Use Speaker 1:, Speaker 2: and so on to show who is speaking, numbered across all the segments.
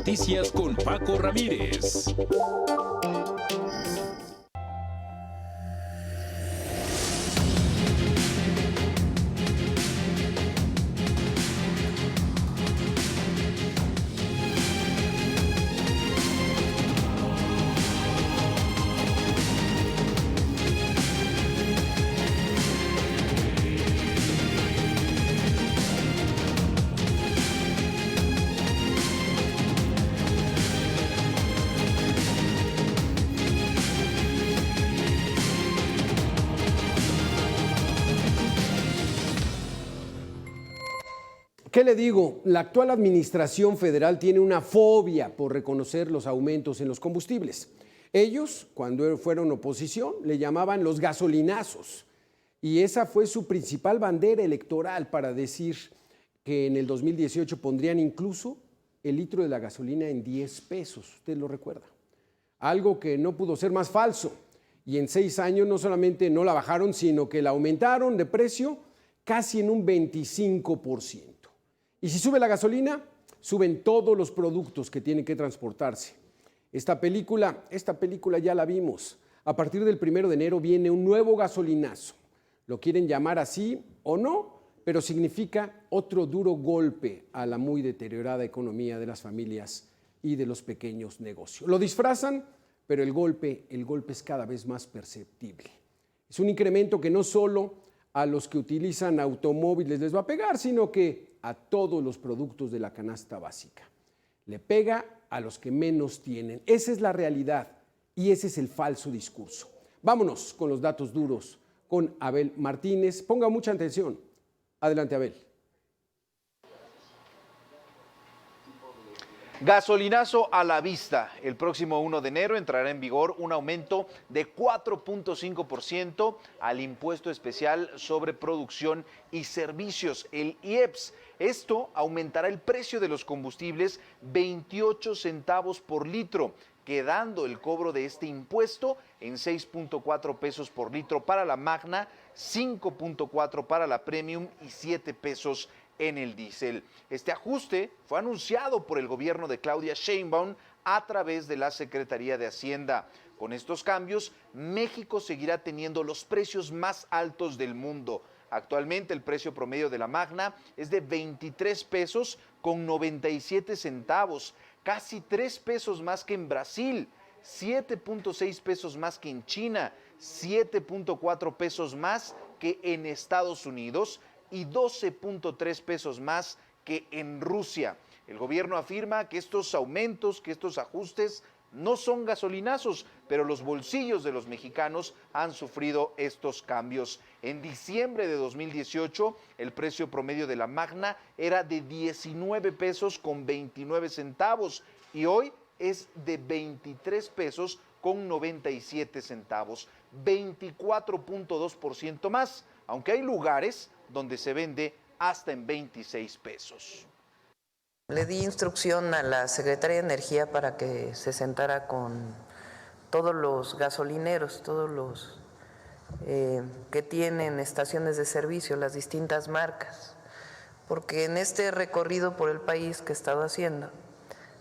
Speaker 1: Noticias con Paco Ramírez.
Speaker 2: ¿Qué le digo? La actual administración federal tiene una fobia por reconocer los aumentos en los combustibles. Ellos, cuando fueron oposición, le llamaban los gasolinazos. Y esa fue su principal bandera electoral para decir que en el 2018 pondrían incluso el litro de la gasolina en 10 pesos. ¿Usted lo recuerda? Algo que no pudo ser más falso. Y en 6 años no solamente no la bajaron, sino que la aumentaron de precio casi en un 25%. Y si sube la gasolina, suben todos los productos que tienen que transportarse. Esta película ya la vimos. A partir del 1 de enero viene un nuevo gasolinazo. Lo quieren llamar así o no, pero significa otro duro golpe a la muy deteriorada economía de las familias y de los pequeños negocios. Lo disfrazan, pero el golpe es cada vez más perceptible. Es un incremento que no solo a los que utilizan automóviles les va a pegar, sino que a todos los productos de la canasta básica. Le pega a los que menos tienen. Esa es la realidad y ese es el falso discurso. Vámonos con los datos duros con Abel Martínez. Ponga mucha atención. Adelante, Abel.
Speaker 3: Gasolinazo a la vista. El próximo 1 de enero entrará en vigor un aumento de 4.5% al impuesto especial sobre producción y servicios, el IEPS. Esto aumentará el precio de los combustibles 28 centavos por litro, quedando el cobro de este impuesto en 6.4 pesos por litro para la Magna, 5.4 para la Premium y 7 pesos en el diésel. Este ajuste fue anunciado por el gobierno de Claudia Sheinbaum a través de la Secretaría de Hacienda. Con estos cambios, México seguirá teniendo los precios más altos del mundo. Actualmente el precio promedio de la Magna es de 23 pesos con 97 centavos, casi 3 pesos más que en Brasil, 7.6 pesos más que en China, 7.4 pesos más que en Estados Unidos y 12.3 pesos más que en Rusia. El gobierno afirma que estos aumentos, que estos ajustes no son gasolinazos, pero los bolsillos de los mexicanos han sufrido estos cambios. En diciembre de 2018, el precio promedio de la Magna era de 19 pesos con 29 centavos y hoy es de 23 pesos con 97 centavos, 24.2% más, aunque hay lugares donde se vende hasta en 26 pesos.
Speaker 4: Le di instrucción a la Secretaría de Energía para que se sentara con todos los gasolineros, todos los que tienen estaciones de servicio, las distintas marcas, porque en este recorrido por el país que he estado haciendo,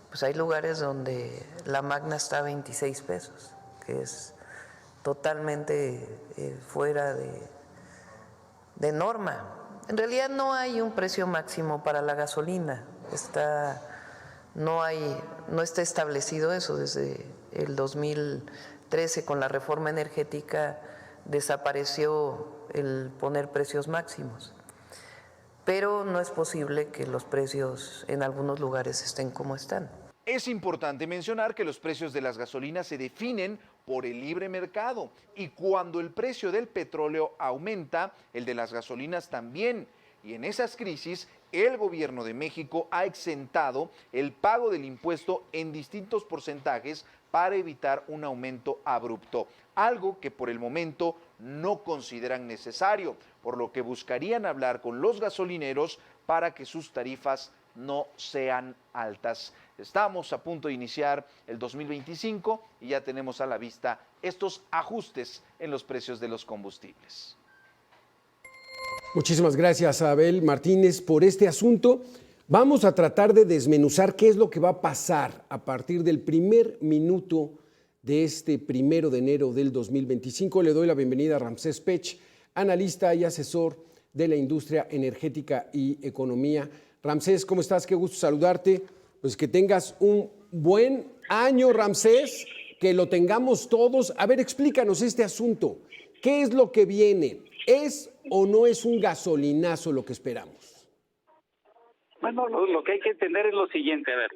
Speaker 4: pues hay lugares donde la Magna está a 26 pesos, que es totalmente fuera de norma. En realidad no hay un precio máximo para la gasolina, no está establecido eso. Desde el 2013 con la reforma energética desapareció el poner precios máximos, pero no es posible que los precios en algunos lugares estén como están.
Speaker 3: Es importante mencionar que los precios de las gasolinas se definen por el libre mercado y cuando el precio del petróleo aumenta, el de las gasolinas también. Y en esas crisis, el gobierno de México ha exentado el pago del impuesto en distintos porcentajes para evitar un aumento abrupto, algo que por el momento no consideran necesario, por lo que buscarían hablar con los gasolineros para que sus tarifas no sean altas. Estamos a punto de iniciar el 2025 y ya tenemos a la vista estos ajustes en los precios de los combustibles.
Speaker 2: Muchísimas gracias, Abel Martínez, por este asunto. Vamos a tratar de desmenuzar qué es lo que va a pasar a partir del primer minuto de este 1 de enero del 2025. Le doy la bienvenida a Ramsés Pech, analista y asesor de la industria energética y economía. Ramsés, ¿cómo estás? Qué gusto saludarte. Pues que tengas un buen año, Ramsés, que lo tengamos todos. A ver, explícanos este asunto. ¿Qué es lo que viene? ¿Es o no es un gasolinazo lo que esperamos?
Speaker 5: Bueno, lo que hay que entender es lo siguiente, a ver,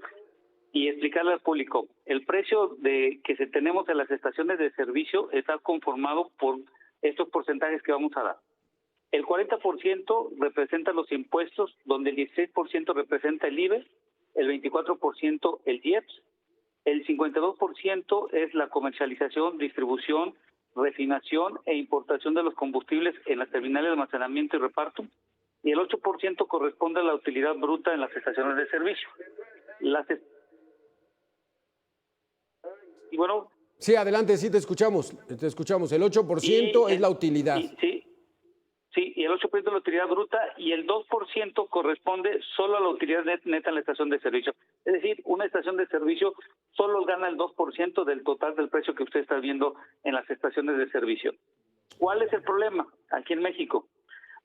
Speaker 5: y explicarle al público. El precio que tenemos en las estaciones de servicio está conformado por estos porcentajes que vamos a dar. El 40% representa los impuestos, donde el 16% representa el IVA, el 24% el IEPS, el 52% es la comercialización, distribución, refinación e importación de los combustibles en las terminales de almacenamiento y reparto, y el 8% corresponde a la utilidad bruta en las estaciones de servicio. Y bueno...
Speaker 2: Sí, adelante, sí, te escuchamos. El 8% es la utilidad.
Speaker 5: Y el 8% es la utilidad bruta y el 2% corresponde solo a la utilidad neta en la estación de servicio. Es decir, una estación de servicio solo gana el 2% del total del precio que usted está viendo en las estaciones de servicio. ¿Cuál es el problema aquí en México?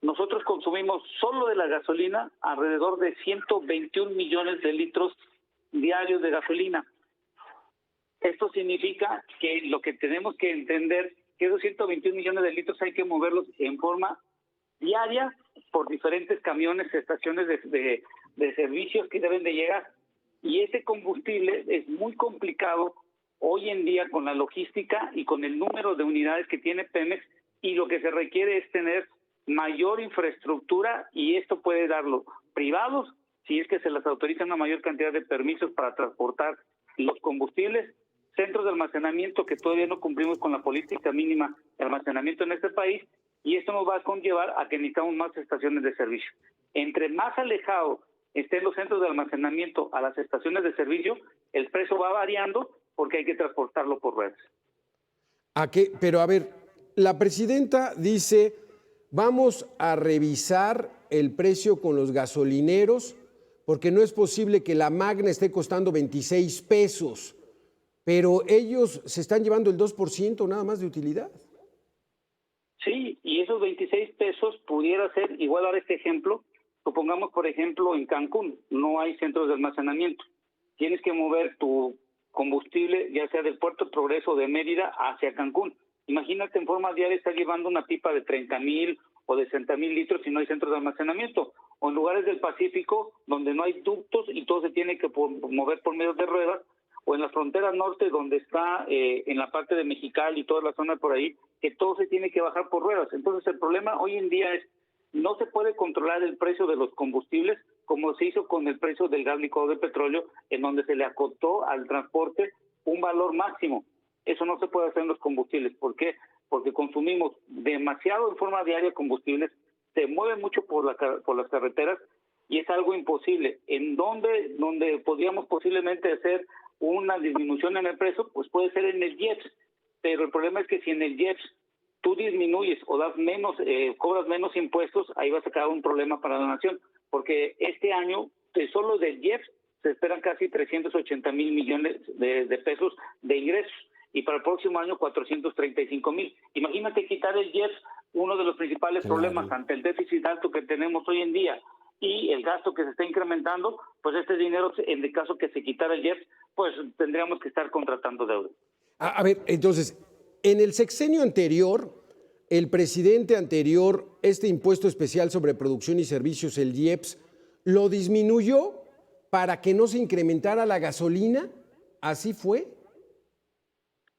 Speaker 5: Nosotros consumimos solo de la gasolina alrededor de 121 millones de litros diarios de gasolina. Esto significa que lo que tenemos que entender que esos 121 millones de litros hay que moverlos en forma diaria por diferentes camiones, estaciones de servicios que deben de llegar. Y ese combustible es muy complicado hoy en día con la logística y con el número de unidades que tiene Pemex, y lo que se requiere es tener mayor infraestructura, y esto puede darlo privados si es que se les autoriza una mayor cantidad de permisos para transportar los combustibles, centros de almacenamiento que todavía no cumplimos con la política mínima de almacenamiento en este país, y esto nos va a conllevar a que necesitamos más estaciones de servicio. Entre más alejados estén los centros de almacenamiento a las estaciones de servicio, el precio va variando porque hay que transportarlo por ruedas.
Speaker 2: Pero a ver, la presidenta dice, vamos a revisar el precio con los gasolineros porque no es posible que la Magna esté costando 26 pesos, pero ellos se están llevando el 2% nada más de utilidad.
Speaker 5: Sí, y esos 26 pesos pudiera ser igual a este ejemplo. Supongamos, por ejemplo, en Cancún no hay centros de almacenamiento. Tienes que mover tu combustible, ya sea del Puerto Progreso de Mérida hacia Cancún. Imagínate en forma diaria estar llevando una pipa de 30,000 o de 60,000 litros si no hay centros de almacenamiento. O en lugares del Pacífico donde no hay ductos y todo se tiene que mover por medio de ruedas. O en la frontera norte donde está en la parte de Mexicali y toda la zona por ahí, que todo se tiene que bajar por ruedas. Entonces el problema hoy en día es, no se puede controlar el precio de los combustibles como se hizo con el precio del gas licuado de petróleo, en donde se le acotó al transporte un valor máximo. Eso no se puede hacer en los combustibles. ¿Por qué? Porque consumimos demasiado en forma diaria combustibles, se mueve mucho por las carreteras y es algo imposible. En donde podríamos posiblemente hacer una disminución en el precio, pues puede ser en el IEPS, pero el problema es que si en el IEPS tú disminuyes o das menos, cobras menos impuestos, ahí vas a crear un problema para la nación, porque este año solo del IEPS se esperan casi 380,000 millones de pesos de ingresos, y para el próximo año 435,000. Imagínate quitar el IEPS, uno de los principales problemas ante el déficit alto que tenemos hoy en día y el gasto que se está incrementando, pues este dinero, en el caso que se quitara el IEPS, pues tendríamos que estar contratando deuda.
Speaker 2: A ver, entonces, en el sexenio anterior, el presidente anterior, este impuesto especial sobre producción y servicios, el IEPS, lo disminuyó para que no se incrementara la gasolina. ¿Así fue?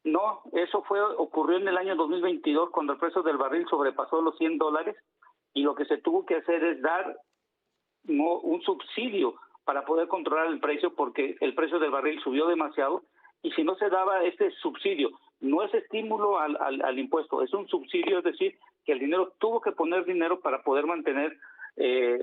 Speaker 5: No, eso ocurrió en el año 2022 cuando el precio del barril sobrepasó los $100, y lo que se tuvo que hacer es dar un subsidio para poder controlar el precio, porque el precio del barril subió demasiado, y si no se daba este subsidio, no es estímulo al impuesto, es un subsidio, es decir, que el dinero tuvo que poner dinero para poder mantener,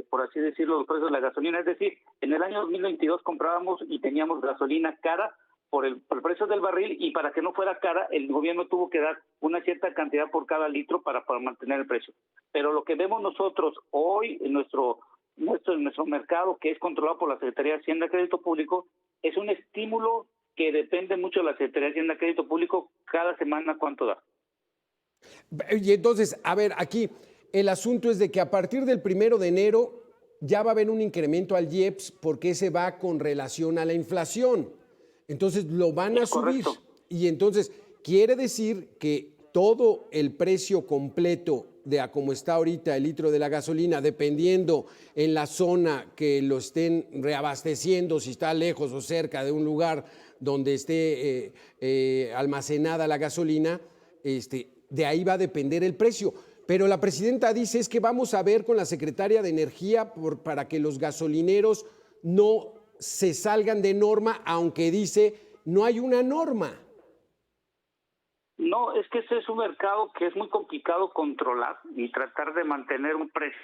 Speaker 5: por así decirlo, los precios de la gasolina. Es decir, en el año 2022 comprábamos y teníamos gasolina cara por el precio del barril, y para que no fuera cara, el gobierno tuvo que dar una cierta cantidad por cada litro para mantener el precio. Pero lo que vemos nosotros hoy en nuestro nuestro mercado, que es controlado por la Secretaría de Hacienda y Crédito Público, es un estímulo que depende mucho de la Secretaría de Hacienda y Crédito Público cada semana cuánto da.
Speaker 2: Y entonces, a ver, aquí el asunto es de que a partir del 1 de enero ya va a haber un incremento al IEPS porque ese va con relación a la inflación. Entonces lo van a subir.
Speaker 5: Correcto.
Speaker 2: Y entonces quiere decir que todo el precio completo de a cómo está ahorita el litro de la gasolina, dependiendo en la zona que lo estén reabasteciendo, si está lejos o cerca de un lugar donde esté almacenada la gasolina, de ahí va a depender el precio. Pero la presidenta dice es que vamos a ver con la secretaria de Energía para que los gasolineros no se salgan de norma, aunque dice no hay una norma.
Speaker 5: No, es que ese es un mercado que es muy complicado controlar y tratar de mantener un precio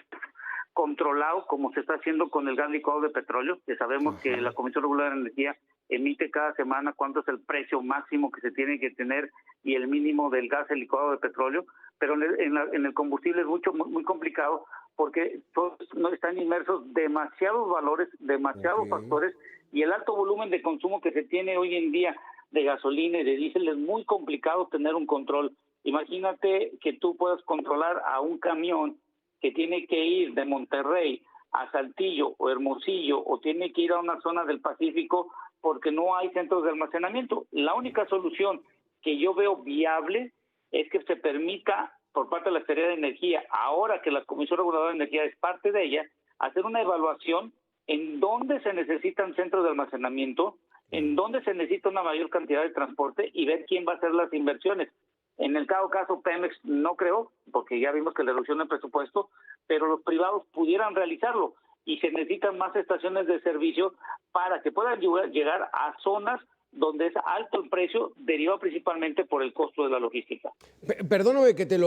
Speaker 5: controlado como se está haciendo con el gas licuado de petróleo, que sabemos que la Comisión Regular de Energía emite cada semana cuánto es el precio máximo que se tiene que tener y el mínimo del gas licuado de petróleo, pero en el combustible es muy complicado porque todos están inmersos demasiados valores, demasiados factores, y el alto volumen de consumo que se tiene hoy en día de gasolina y de diésel es muy complicado tener un control. Imagínate que tú puedas controlar a un camión que tiene que ir de Monterrey a Saltillo o Hermosillo o tiene que ir a una zona del Pacífico porque no hay centros de almacenamiento. La única solución que yo veo viable es que se permita por parte de la Secretaría de Energía, ahora que la Comisión Reguladora de Energía es parte de ella, hacer una evaluación en dónde se necesitan centros de almacenamiento, en dónde se necesita una mayor cantidad de transporte y ver quién va a hacer las inversiones. En el caso Pemex no creo, porque ya vimos que le reducción el presupuesto, pero los privados pudieran realizarlo y se necesitan más estaciones de servicio para que puedan llegar a zonas donde es alto el precio, derivado principalmente por el costo de la logística.
Speaker 2: Perdóname que te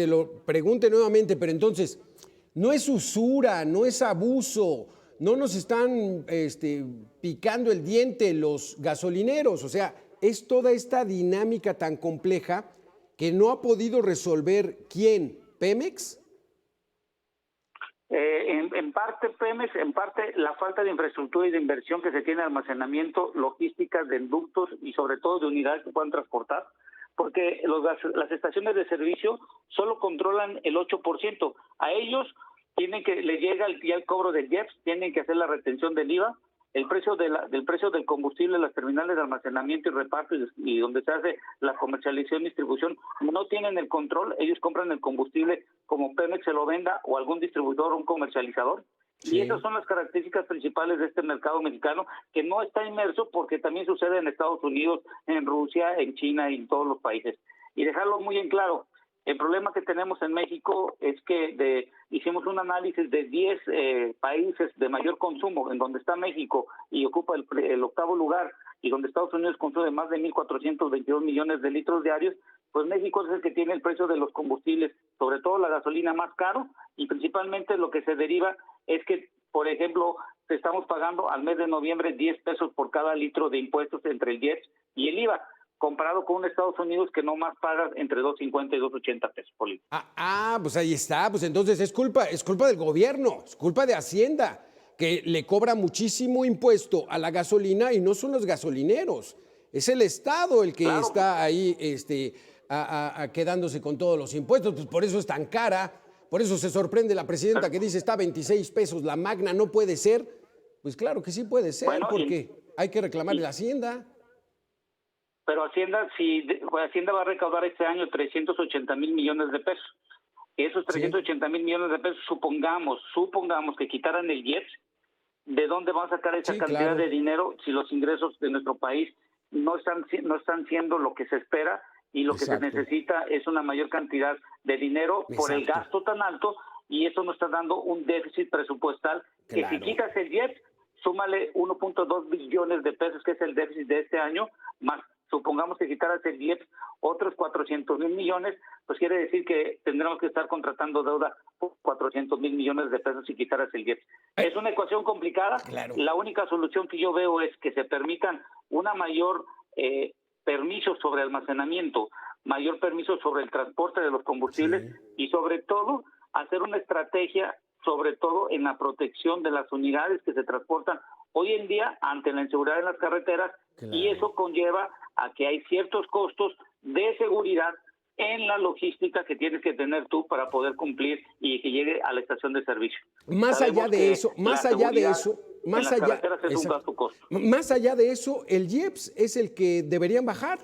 Speaker 2: lo pregunte nuevamente, pero entonces, no es usura, no es abuso, no nos están picando el diente los gasolineros, o sea, es toda esta dinámica tan compleja que no ha podido resolver, ¿quién? ¿Pemex?
Speaker 5: En parte Pemex, en parte la falta de infraestructura y de inversión que se tiene en almacenamiento, logísticas de ductos y sobre todo de unidades que puedan transportar, porque las estaciones de servicio solo controlan el 8%. A ellos les llega ya el cobro del IEPS, tienen que hacer la retención del IVA, el precio del precio del combustible en las terminales de almacenamiento y reparto y donde se hace la comercialización y distribución, no tienen el control. Ellos compran el combustible como Pemex se lo venda o algún distribuidor o un comercializador. Sí. Y esas son las características principales de este mercado mexicano, que no está inmerso porque también sucede en Estados Unidos, en Rusia, en China y en todos los países. Y dejarlo muy en claro, el problema que tenemos en México es que hicimos un análisis de 10 países de mayor consumo, en donde está México y ocupa el octavo lugar, y donde Estados Unidos consume más de 1.422 millones de litros diarios, pues México es el que tiene el precio de los combustibles, sobre todo la gasolina más caro, y principalmente lo que se deriva es que, por ejemplo, estamos pagando al mes de noviembre 10 pesos por cada litro de impuestos entre el IEPS y el IVA, comparado con un Estados Unidos que no más paga entre 2.50 y 2.80 pesos por litro.
Speaker 2: Pues ahí está, pues entonces es culpa del gobierno, es culpa de Hacienda, que le cobra muchísimo impuesto a la gasolina y no son los gasolineros, es el Estado el que está ahí quedándose con todos los impuestos, pues por eso es tan cara, por eso se sorprende la presidenta que dice está a 26 pesos la magna, no puede ser. Pues claro que sí puede ser, porque hay que reclamarle a Hacienda.
Speaker 5: Pero Hacienda va a recaudar este año 380,000 millones de pesos. Esos 380,000 millones de pesos, supongamos que quitaran el IEPS, ¿de dónde van a sacar esa cantidad de dinero si los ingresos de nuestro país no están siendo lo que se espera y lo que se necesita es una mayor cantidad de dinero por el gasto tan alto, y eso nos está dando un déficit presupuestal que si quitas el IEPS, súmale 1.2 billones de pesos, que es el déficit de este año, más supongamos que quitaras el IEPS otros 400,000 millones, pues quiere decir que tendremos que estar contratando deuda por 400,000 millones de pesos si quitaras el IEPS. Es una ecuación complicada. La única solución que yo veo es que se permitan una mayor permiso sobre almacenamiento, mayor permiso sobre el transporte de los combustibles y sobre todo hacer una estrategia sobre todo en la protección de las unidades que se transportan hoy en día ante la inseguridad en las carreteras, claro. Y eso conlleva a que hay ciertos costos de seguridad en la logística que tienes que tener tú para poder cumplir y que llegue a la estación de servicio.
Speaker 2: Más allá de eso, más allá de eso, más allá,
Speaker 5: es un gasto costo.
Speaker 2: Más allá de eso, el IEPS es el que deberían bajar.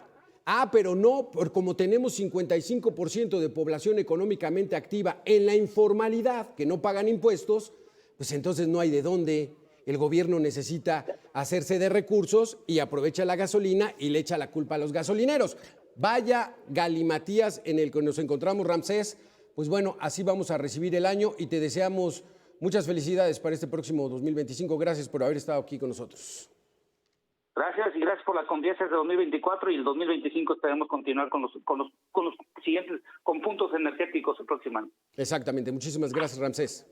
Speaker 2: Pero no, como tenemos 55% de población económicamente activa en la informalidad, que no pagan impuestos, pues entonces no hay de dónde. El gobierno necesita hacerse de recursos y aprovecha la gasolina y le echa la culpa a los gasolineros. Vaya galimatías en el que nos encontramos, Ramsés. Pues bueno, así vamos a recibir el año y te deseamos muchas felicidades para este próximo 2025. Gracias por haber estado aquí con nosotros.
Speaker 5: Gracias y gracias por la confianza de 2024 y el 2025 esperemos continuar con los siguientes, con puntos energéticos el próximo año.
Speaker 2: Exactamente. Muchísimas gracias, Ramsés.